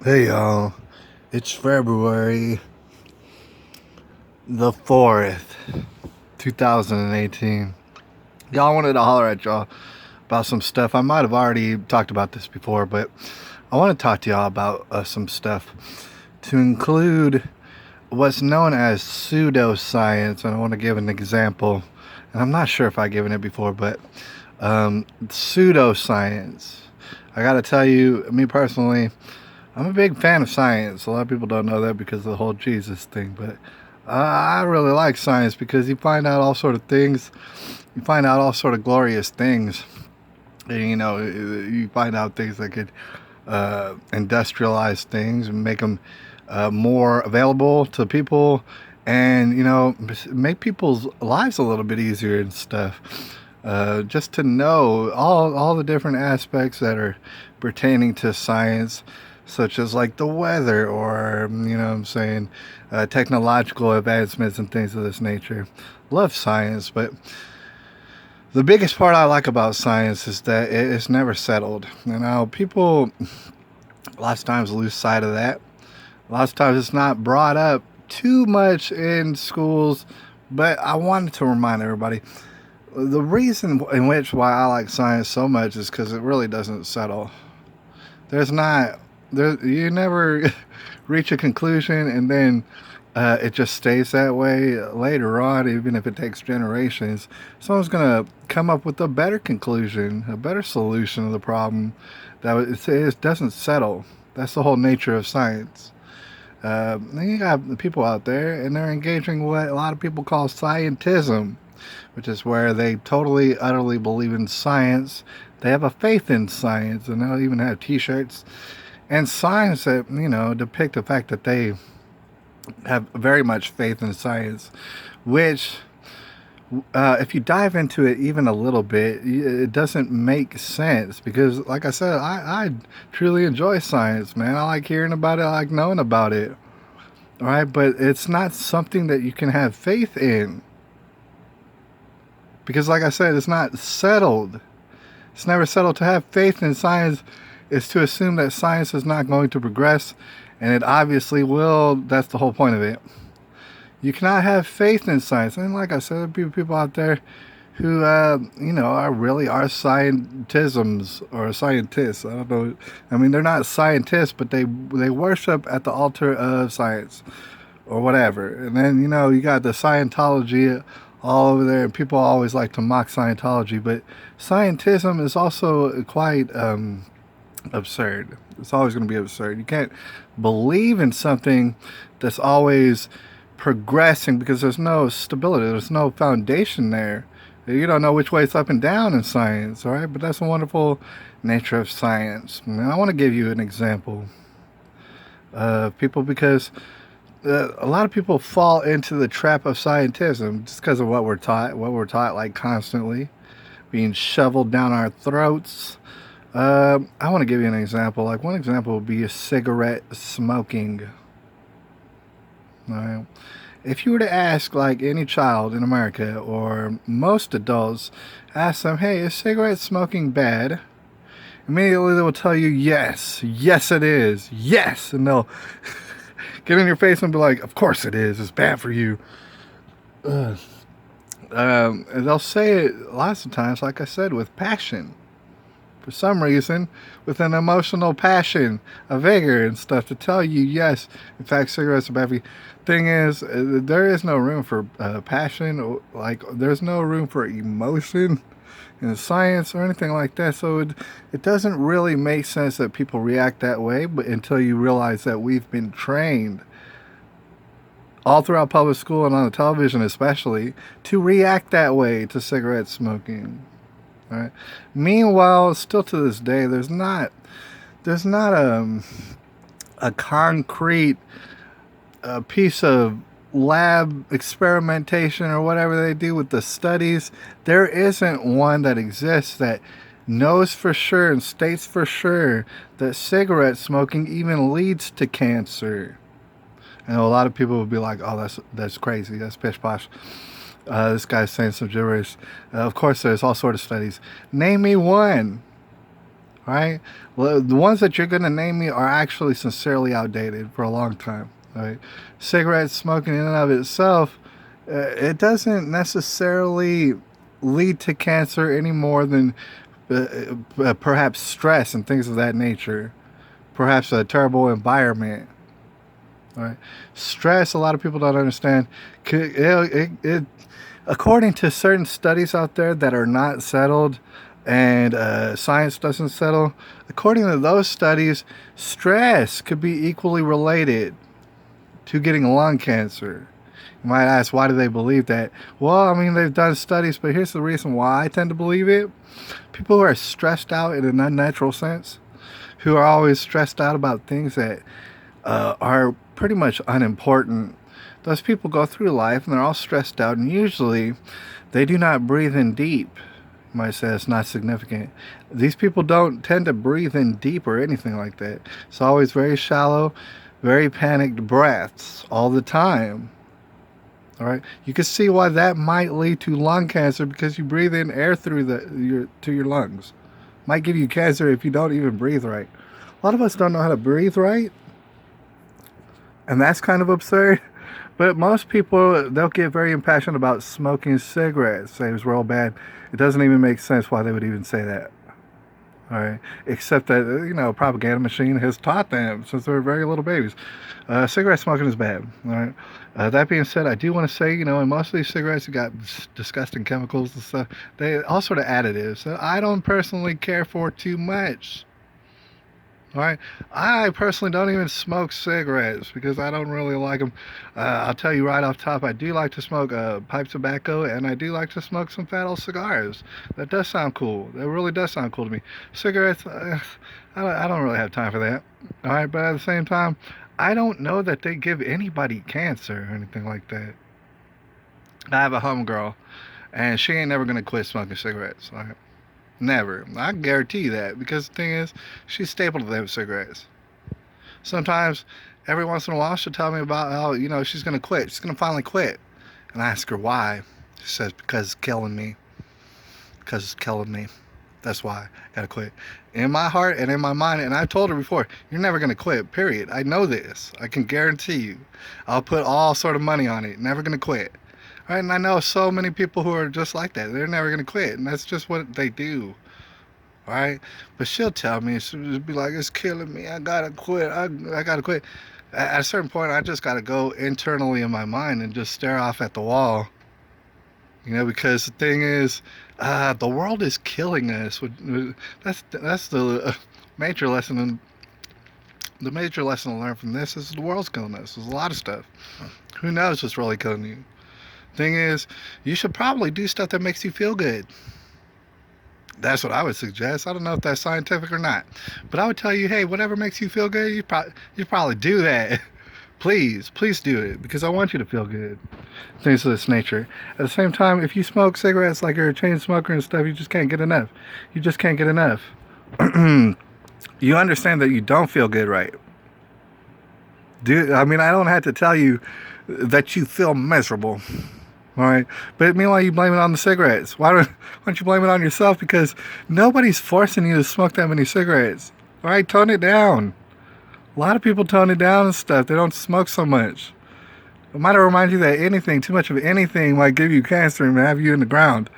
Hey y'all, it's February the 4th, 2018. Y'all wanted to holler at y'all about some stuff. I might have already talked about this before, but I want to talk to y'all about some stuff to include what's known as pseudoscience. And I want to give an example. And I'm not sure if I've given it before, but pseudoscience. I got to tell you, me personally, I'm a big fan of science. A lot of people don't know that because of the whole Jesus thing, but I really like science because you find out all sort of things. You find out all sort of glorious things. And, you find out things that could industrialize things and make them more available to people, and make people's lives a little bit easier and stuff. Just to know all the different aspects that are pertaining to science, such as like the weather, or what I'm saying, technological advancements and things of this nature. Love science, but the biggest part I like about science is that it's never settled. People a lot of times lose sight of that. A lot of times it's not brought up too much in schools, but I wanted to remind everybody the reason in which why I like science so much is because it really doesn't settle. There's not there you never reach a conclusion, and then it just stays that way later on, even if it takes generations. Someone's gonna come up with a better conclusion, a better solution of the problem. It doesn't settle. That's the whole nature of science. Then you got people out there, and they're engaging what a lot of people call scientism, which is where they totally, utterly believe in science. They have a faith in science, and they'll even have T-shirts and signs that depict the fact that they have very much faith in science. Which, if you dive into it even a little bit, it doesn't make sense because, like I said, I truly enjoy science, man. I like hearing about it. I like knowing about it. All right, but it's not something that you can have faith in because, like I said, it's not settled. It's never settled. To have faith in science is to assume that science is not going to progress, and it obviously will. That's the whole point of it. You cannot have faith in science. And like I said, there are people out there who, are scientisms or scientists. I don't know. I mean, they're not scientists, but they worship at the altar of science or whatever. And then, you got the Scientology all over there, and people always like to mock Scientology, but scientism is also quite absurd. It's always going to be absurd. You can't believe in something that's always progressing because there's no stability, there's no foundation there. You don't know which way it's up and down in science, all right? But that's a wonderful nature of science. And I want to give you an example of people because a lot of people fall into the trap of scientism just because of what we're taught like constantly being shoveled down our throats. I want to give you an example. Like, one example would be a cigarette smoking. All right. If you were to ask like any child in America or most adults, ask them, "Hey, is cigarette smoking bad?" Immediately they will tell you, "Yes, yes it is, yes," and they'll get in your face and be like, "Of course it is. It's bad for you." Ugh. And they'll say it lots of times, like I said, with passion. For some reason, with an emotional passion, a vigor and stuff to tell you, yes, in fact, cigarettes are bad for you. Thing is, there is no room for passion, like there's no room for emotion in science or anything like that. So it doesn't really make sense that people react that way, but until you realize that we've been trained all throughout public school and on the television especially to react that way to cigarette smoking. Right. Meanwhile, still to this day, there's not a concrete piece of lab experimentation or whatever they do with the studies. There isn't one that exists that knows for sure and states for sure that cigarette smoking even leads to cancer. I know a lot of people would be like, "Oh, that's crazy. That's pish posh. This guy's saying some gibberish." Of course, there's all sort of studies. Name me one. right? Well, the ones that you're going to name me are actually sincerely outdated for a long time, right? Cigarette smoking in and of itself, it doesn't necessarily lead to cancer any more than perhaps stress and things of that nature. Perhaps a terrible environment. All right, stress. A lot of people don't understand. According to certain studies out there that are not settled, and science doesn't settle. According to those studies, stress could be equally related to getting lung cancer. You might ask, why do they believe that? Well, I mean, they've done studies, but here's the reason why I tend to believe it. People who are stressed out in an unnatural sense, who are always stressed out about things that are pretty much unimportant. Those people go through life and they're all stressed out, and usually they do not breathe in deep. You might say it's not significant. These people don't tend to breathe in deep or anything like that. It's always very shallow, very panicked breaths all the time. All right, you can see why that might lead to lung cancer, because you breathe in air through your lungs. Might give you cancer if you don't even breathe right. A lot of us don't know how to breathe right, and that's kind of absurd. But most people, they'll get very impassioned about smoking cigarettes. Say it's real bad. It doesn't even make sense why they would even say that. All right, except that, a propaganda machine has taught them since they were very little babies. Cigarette smoking is bad. All right. That being said, I do want to say, in most of these cigarettes, you got disgusting chemicals and stuff. They all sort of additives that I don't personally care for too much. All right, I personally don't even smoke cigarettes because I don't really like them. I'll tell you right off top, I do like to smoke pipe tobacco, and I do like to smoke some fat old cigars. That does sound cool. That really does sound cool to me. Cigarettes, I don't really have time for that. All right, but at the same time, I don't know that they give anybody cancer or anything like that. I have a homegirl, and she ain't never gonna quit smoking cigarettes. All right. Never. I can guarantee you that, because the thing is, she's stapled to them cigarettes. Sometimes, every once in a while, she'll tell me about how, she's going to quit. She's going to finally quit. And I ask her why. She says, because it's killing me. Because it's killing me. That's why I got to quit. In my heart and in my mind, and I've told her before, you're never going to quit, period. I know this. I can guarantee you. I'll put all sort of money on it. Never going to quit. Right, and I know so many people who are just like that. They're never going to quit, and that's just what they do. Right? But she'll tell me, she'll be like, it's killing me. I got to quit. I got to quit. At a certain point, I just got to go internally in my mind and just stare off at the wall. Because the thing is, the world is killing us. That's the major lesson. And the major lesson to learn from this is the world's killing us. There's a lot of stuff. Who knows what's really killing you? Thing is, you should probably do stuff that makes you feel good. That's what I would suggest. I don't know if that's scientific or not, but I would tell you, hey, whatever makes you feel good, you probably do that. Please do it, because I want you to feel good. Things of this nature. At the same time, if you smoke cigarettes like you're a chain smoker and stuff, you just can't get enough. You just can't get enough. You understand that you don't feel good, right? I don't have to tell you that you feel miserable. All right, but meanwhile you blame it on the cigarettes. Why don't you blame it on yourself? Because nobody's forcing you to smoke that many cigarettes. All right, tone it down. A lot of people tone it down and stuff. They don't smoke so much. It might remind you that too much of anything might give you cancer and have you in the ground.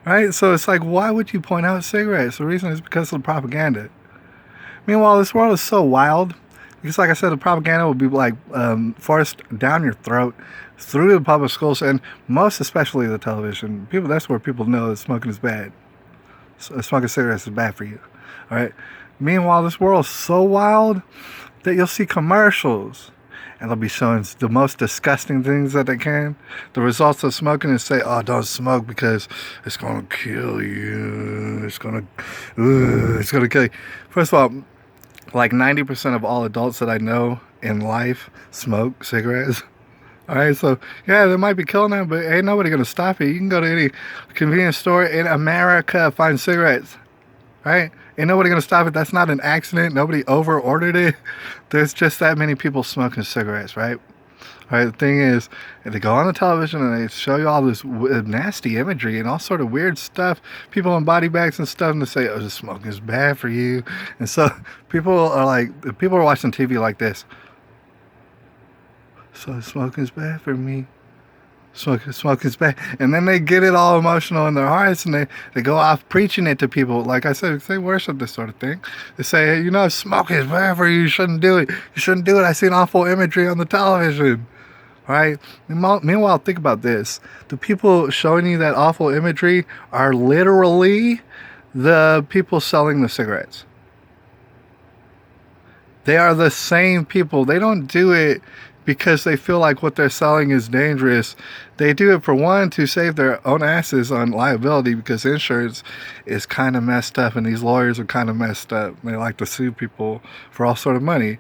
Right? So it's like, why would you point out cigarettes? The reason is because of the propaganda. Meanwhile, this world is so wild. Because like I said, the propaganda will be like forced down your throat through the public schools, and most especially the television. That's where people know that smoking is bad. Smoking cigarettes is bad for you. All right. Meanwhile, this world is so wild that you'll see commercials, and they'll be showing the most disgusting things that they can. The results of smoking is say, oh, don't smoke because it's going to kill you. It's going to kill you. First of all, like 90% of all adults that I know in life smoke cigarettes. All right, so yeah, they might be killing them, but ain't nobody gonna stop it. You can go to any convenience store in America, find cigarettes. Right? Ain't nobody gonna stop it. That's not an accident. Nobody over ordered it. There's just that many people smoking cigarettes, right? Right, the thing is, they go on the television and they show you all this nasty imagery and all sort of weird stuff. People in body bags and stuff, and they say, "Oh, the smoking is bad for you." And so people are watching TV like this. So smoking is bad for me. Smoking is bad, and then they get it all emotional in their hearts, and they go off preaching it to people. Like I said, they worship this sort of thing. They say, "Hey, you know, smoking is bad for you. You shouldn't do it. You shouldn't do it. I seen awful imagery on the television." Right? Meanwhile, think about this. The people showing you that awful imagery are literally the people selling the cigarettes. They are the same people. They don't do it because they feel like what they're selling is dangerous. They do it for one, to save their own asses on liability, because insurance is kind of messed up and these lawyers are kind of messed up. They like to sue people for all sort of money,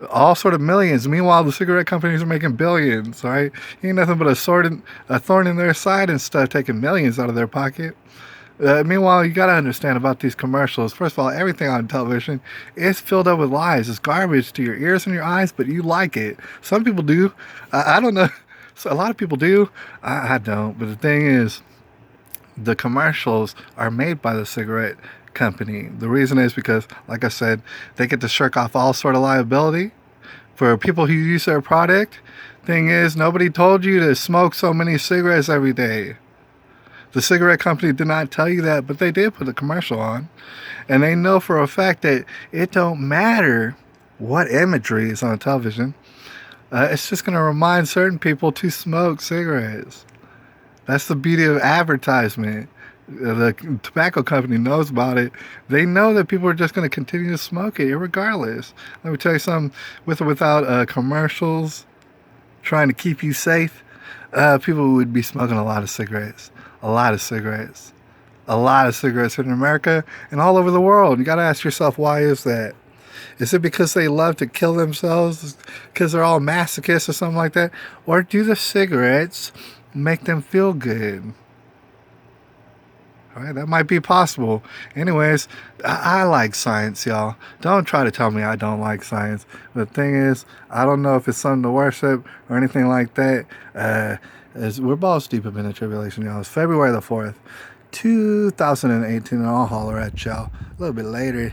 all sort of millions. Meanwhile, the cigarette companies are making billions, right? Ain't nothing but a thorn in their side and stuff, taking millions out of their pocket. Meanwhile, you got to understand about these commercials. First of all, everything on television is filled up with lies. It's garbage to your ears and your eyes, but you like it. Some people do. I don't know. So a lot of people do. I don't. But the thing is, the commercials are made by the cigarette company. The reason is because, like I said, they get to shirk off all sort of liability for people who use their product. Thing is, nobody told you to smoke so many cigarettes every day. The cigarette company did not tell you that, but they did put a commercial on. And they know for a fact that it don't matter what imagery is on television. It's just going to remind certain people to smoke cigarettes. That's the beauty of advertisement. The tobacco company knows about it. They know that people are just going to continue to smoke it regardless. Let me tell you something, with or without commercials trying to keep you safe, people would be smoking a lot of cigarettes. A lot of cigarettes. A lot of cigarettes in America and all over the world. You got to ask yourself, why is that? Is it because they love to kill themselves? Because they're all masochists or something like that? Or do the cigarettes make them feel good? All right, that might be possible. Anyways, I like science, y'all. Don't try to tell me I don't like science. The thing is, I don't know if it's something to worship or anything like that. As we're balls deep up in the tribulation, y'all. It's February the 4th, 2018, and I'll holler at y'all a little bit later.